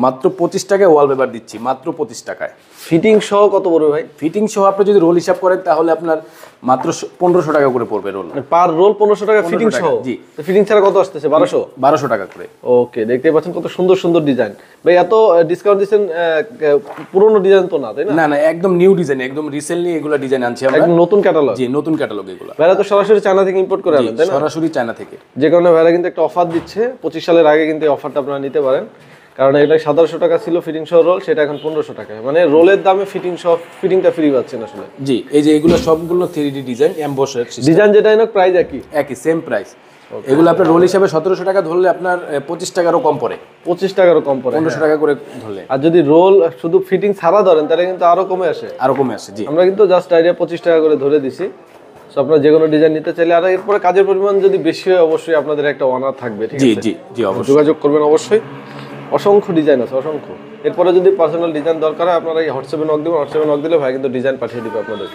মাত্র 25 টাকায় ওয়ালপেপার দিচ্ছি, মাত্র 25 টাকায়। ফিটিং সহ কত পড়বে ভাই? ফিটিং সহ আপনি যদি রোল হিসাব করেন তাহলে আপনার মাত্র 1500 টাকা করে পড়বে রোল। পার রোল 1500 টাকা ফিটিং সহ? জি। তো ফিটিং ছাড়া কত আসতেছে? 1200 টাকা করে। ওকে, দেখতে পাচ্ছেন কত সুন্দর সুন্দর ডিজাইন। ভাই এত ডিসকাউন্ট দিচ্ছেন, পুরনো ডিজাইন তো না, তাই না? না না, একদম নিউ ডিজাইন, একদম রিসেন্টলি এগুলা ডিজাইন আনছি আমরা, একদম নতুন ক্যাটালগ। জি, নতুন ক্যাটালগ এগুলা। ভাইরা তো সরাসরি চায়না থেকে ইম্পোর্ট করে আনেন, তাই না? সরাসরি চায়না থেকে। যে কারণে ভাইরা কিন্তু একটা অফার দিচ্ছে, 25 সালের আগে কিন্তু এই অফারটা আপনারা নিতে পারেন। কারণ এটা 1700 টাকা ছিল ফিটিং সহ রোল, সেটা এখন 1500 টাকা। মানে রোলের দামে ফিটিং সহ, ফিটিংটা ফ্রি পাচ্ছেন আসলে। জি, এই যে এগুলো সবগুলো 3D ডিজাইন, এমবসের ডিজাইন যেটাই না প্রাইস একই সেম প্রাইস। এগুলো আপনার রোল হিসাবে 1700 টাকা ধরলে আপনার 25 টাকারও কম পড়ে, 25 টাকারও কম পড়ে, 1500 টাকা করে ধরলে। আর যদি রোল শুধু ফিটিং ছাড়া ধরেন তাহলে কিন্তু আরো কমে আসে, আরো কমে আসে। জি, আমরা কিন্তু জাস্ট আইডিয়া 25 টাকা করে ধরে দিছি। সো আপনারা যে কোনো ডিজাইন নিতে চাইলে, আর এরপরে কাজের পরিমাণ যদি বেশি হয় অবশ্যই আপনাদের একটা অনার থাকবে, ঠিক জি আছে? জি জি, অবশ্যই যোগাযোগ করবেন অবশ্যই। অসংখ্য ডিজাইন আছে, অসংখ্য। এরপরে যদি পার্সোনাল ডিজাইন দরকার হয় আপনারা এই হোয়াটসঅ্যাপে নক দিবেন, হোয়াটসঅ্যাপে নক দিলে ভাই কিন্তু ডিজাইন পাঠিয়ে দিবে আপনাদের।